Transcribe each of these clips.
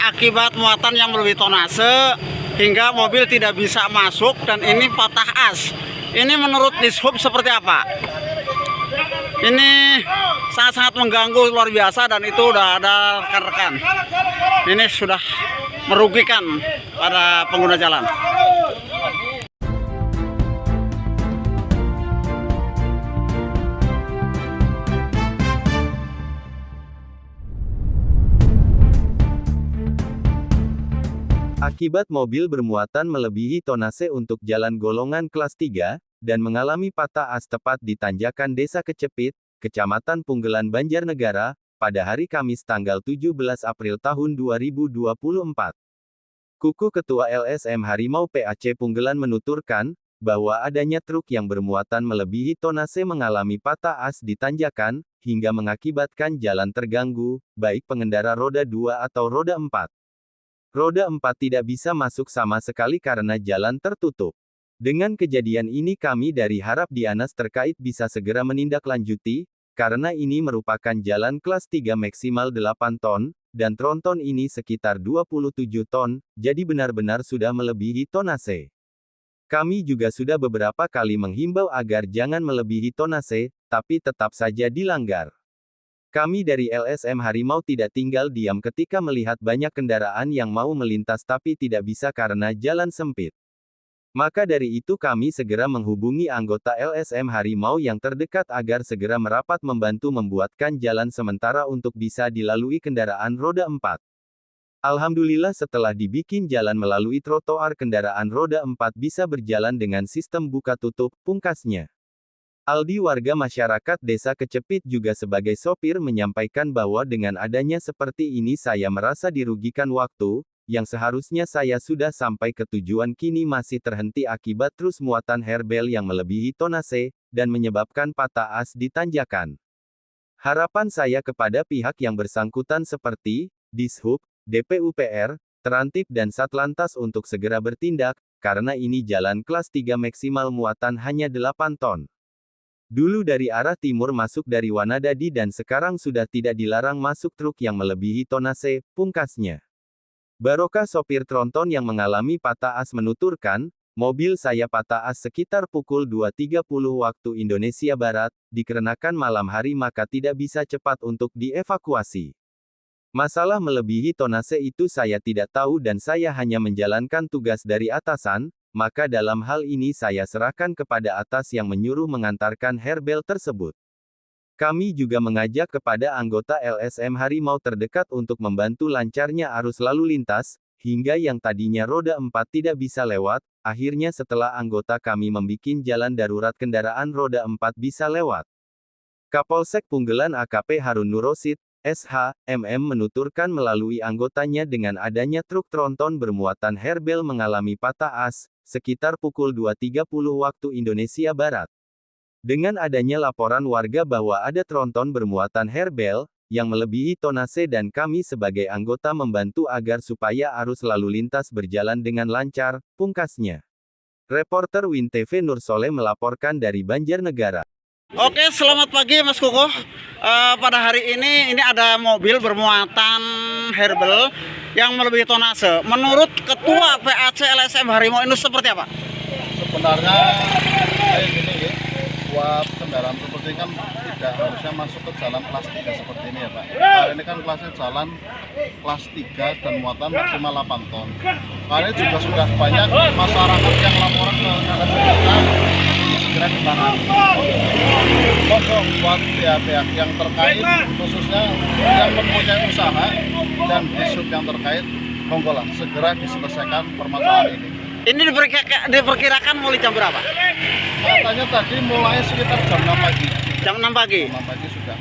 akibat muatan yang melebihi tonase hingga mobil tidak bisa masuk dan ini patah as. Ini menurut Dishub seperti apa? Ini sangat-sangat mengganggu luar biasa dan itu udah ada rekan-rekan. Ini sudah merugikan para pengguna jalan. Akibat mobil bermuatan melebihi tonase untuk jalan golongan kelas 3, dan mengalami patah as tepat di tanjakan Desa Kecepit, Kecamatan Punggelan Banjarnegara, pada hari Kamis tanggal 17 April tahun 2024. Kuku Ketua LSM Harimau PAC Punggelan menuturkan, bahwa adanya truk yang bermuatan melebihi tonase mengalami patah as di tanjakan, hingga mengakibatkan jalan terganggu, baik pengendara roda 2 atau roda 4. Roda 4 tidak bisa masuk sama sekali karena jalan tertutup. Dengan kejadian ini kami dari Harap Dianas terkait bisa segera menindaklanjuti, karena ini merupakan jalan kelas 3 maksimal 8 ton, dan tronton ini sekitar 27 ton, jadi benar-benar sudah melebihi tonase. Kami juga sudah beberapa kali menghimbau agar jangan melebihi tonase, tapi tetap saja dilanggar. Kami dari LSM Harimau tidak tinggal diam ketika melihat banyak kendaraan yang mau melintas tapi tidak bisa karena jalan sempit. Maka dari itu kami segera menghubungi anggota LSM Harimau yang terdekat agar segera merapat membantu membuatkan jalan sementara untuk bisa dilalui kendaraan roda 4. Alhamdulillah setelah dibikin jalan melalui trotoar kendaraan roda 4 bisa berjalan dengan sistem buka tutup, pungkasnya. Aldi warga masyarakat Desa Kecepit juga sebagai sopir menyampaikan bahwa dengan adanya seperti ini saya merasa dirugikan waktu, yang seharusnya saya sudah sampai ke tujuan kini masih terhenti akibat trus muatan herbel yang melebihi tonase, dan menyebabkan patah as di tanjakan. Harapan saya kepada pihak yang bersangkutan seperti, Dishub, DPUPR, Terantib dan Satlantas untuk segera bertindak, karena ini jalan kelas 3 maksimal muatan hanya 8 ton. Dulu dari arah timur masuk dari Wanadadi dan sekarang sudah tidak dilarang masuk truk yang melebihi tonase, pungkasnya. Barokah sopir tronton yang mengalami patah as menuturkan, mobil saya patah as sekitar pukul 2.30 waktu Indonesia Barat, dikarenakan malam hari maka tidak bisa cepat untuk dievakuasi. Masalah melebihi tonase itu saya tidak tahu dan saya hanya menjalankan tugas dari atasan, maka dalam hal ini saya serahkan kepada atas yang menyuruh mengantarkan herbel tersebut. Kami juga mengajak kepada anggota LSM Harimau terdekat untuk membantu lancarnya arus lalu lintas, hingga yang tadinya roda 4 tidak bisa lewat, akhirnya setelah anggota kami membikin jalan darurat kendaraan roda 4 bisa lewat. Kapolsek Punggelan AKP Harun Nurosid, SH, MM menuturkan melalui anggotanya dengan adanya truk tronton bermuatan herbel mengalami patah as, sekitar pukul 2.30 waktu Indonesia Barat. Dengan adanya laporan warga bahwa ada tronton bermuatan herbel, yang melebihi tonase dan kami sebagai anggota membantu agar supaya arus lalu lintas berjalan dengan lancar, pungkasnya. Reporter Win TV Nur Soleh melaporkan dari Banjarnegara. Oke, selamat pagi Mas Kukuh. Pada hari ini ada mobil bermuatan herbel yang melebihi tonase. Menurut Ketua PAC LSM Harimau ini seperti apa? Sebenarnya kayak gini ya, buat kendaraan seperti ini kan tidak harusnya masuk ke jalan kelas 3 seperti ini ya Pak. Kali ini kan kelasnya jalan kelas 3 dan muatan maksimal 8 ton. Kali ini juga sudah banyak masyarakat yang laporan ke kantor segera ditangani. Monggo buat pihak-pihak yang terkait, khususnya yang mempunyai usaha dan Dishub yang terkait, monggolah segera diselesaikan permasalahan ini. Ini diperkirakan mulai jam berapa? Katanya tadi mulai sekitar jam 6 pagi. Jam 6 pagi? Jam 6 pagi sudah.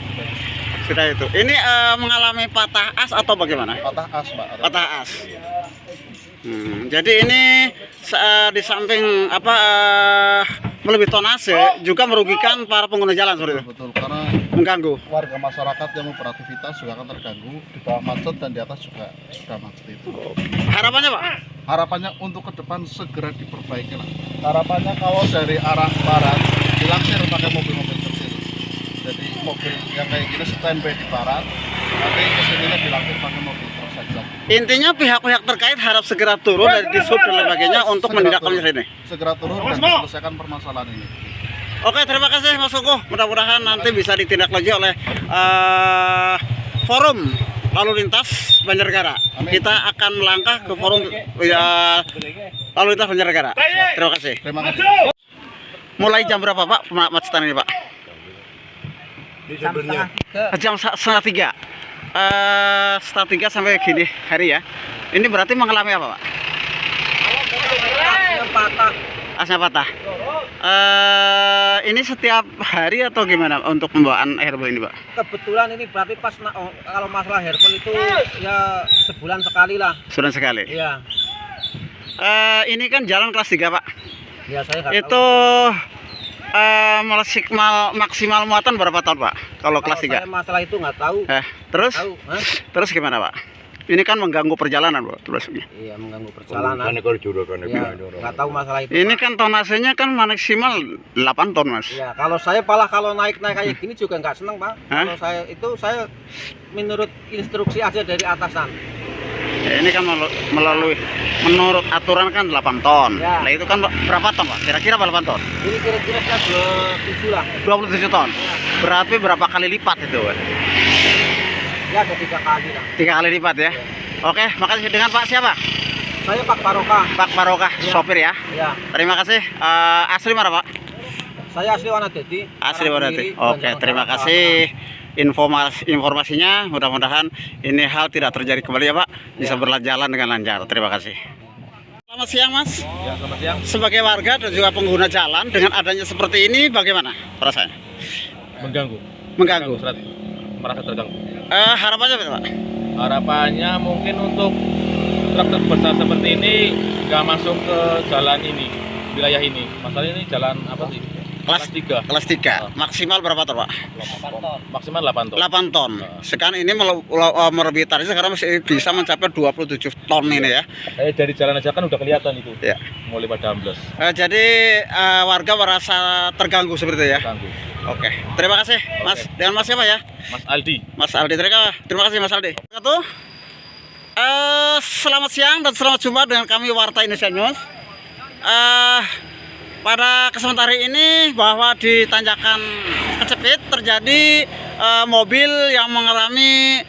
Sudah itu. Ini mengalami patah as atau bagaimana? Patah as Pak. Patah as. Jadi ini di samping melebihi tonase juga merugikan para pengguna jalan seperti itu. Betul, karena mengganggu warga masyarakat yang mau beraktivitas juga akan terganggu, di bawah macet dan di atas juga sudah macet itu. Harapannya Pak? Harapannya untuk ke depan segera diperbaiki lah. Harapannya kalau dari arah barat dilaksir pakai mobil-mobil kecil. Jadi mobil yang kayak gini standby di barat, nanti kesininya dilaksir pakai mobil truk saja. Intinya pihak-pihak terkait harap segera turun dari disub dan sebagainya untuk Segera menindaklanjuti turun. ini. Segera turun dan selesaikan permasalahan ini. Oke, terima kasih Mas Koko. Mudah-mudahan nanti bisa ditindaklanjuti oleh forum lalu lintas Banjarnegara. Amin. Kita akan melangkah ke forum lalu lintas Banjarnegara. Terima kasih. Terima kasih. Mulai jam berapa Pak kemacetan ini Pak? Jam setengah tiga. Setengah tiga sampai gini hari ya. Ini berarti mengalami apa Pak? Asnya patah. Ini setiap hari atau gimana untuk pembawaan herbal ini Pak? Kebetulan ini berarti pas kalau masalah herbal itu ya sebulan sekali lah. Sudah sekali. Iya. Ini kan jalan kelas 3 Pak. Ya saya nggak Itu maksimal muatan berapa ton Pak? Kalau tahu. kelas Kalau 3? saya masalah itu nggak tahu. Terus? Tahu, hah? Terus gimana Pak? Ini kan mengganggu perjalanan Pak, terusnya. Iya mengganggu perjalanan. Iya, nggak tahu masalah itu. Ini Pak. kan tonasenya kan maksimal 8 ton Mas. Iya, kalau saya malah kalau naik kayak gini juga nggak seneng Pak. Hah? Kalau saya menurut instruksi aja dari atasan. Ya, ini kan menurut aturan kan 8 ton. Ya. Nah itu kan berapa ton Pak? Kira-kira berapa ton? Ini kira-kira 27 lah. 27 ton. Berarti berapa kali lipat itu Pak? Ya ada 3 kali lah. 3 kali lipat ya. Oke, makasih. Dengan Pak siapa? Saya Pak Barokah. Pak Barokah, Ya. sopir ya. Ya, Terima kasih. Asli mana Pak? saya asli Wanadedi. Asli Wanadedi. Karangkiri, Oke, terima kasih informasinya. Mudah-mudahan ini hal tidak terjadi kembali ya Pak. Bisa berjalan dengan lancar. Terima kasih. Selamat siang Mas. Ya, selamat siang. Sebagai warga dan juga pengguna jalan dengan adanya seperti ini bagaimana perasaannya? Mengganggu, Mengganggu. merasa terganggu. Harapannya apa Pak? Harapannya mungkin untuk truk besar seperti ini nggak masuk ke jalan ini, wilayah ini. Masalah ini jalan apa sih? Kelas 3. Kelas 3. Maksimal berapa ton Pak? Maksimal 8 ton. 8 ton. Sekarang ini melebihi tarif sekarang masih bisa mencapai 27 ton ini ya. Dari jalan aja kan udah kelihatan itu. Ya. Mulai pada ambles. Jadi warga merasa terganggu seperti itu ya. Terganggu. Oke, terima kasih Mas. Oke. Dengan Mas siapa ya? Mas Aldi. Mas Aldi. Terima kasih Mas Aldi. Selamat siang dan selamat jumpa dengan kami Warta Indonesia News. Pada kesempatan hari ini bahwa di Tanjakan Kecepit terjadi mobil yang mengalami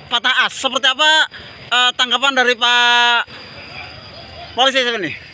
patah as. Seperti apa tanggapan dari Pak Polisi ini?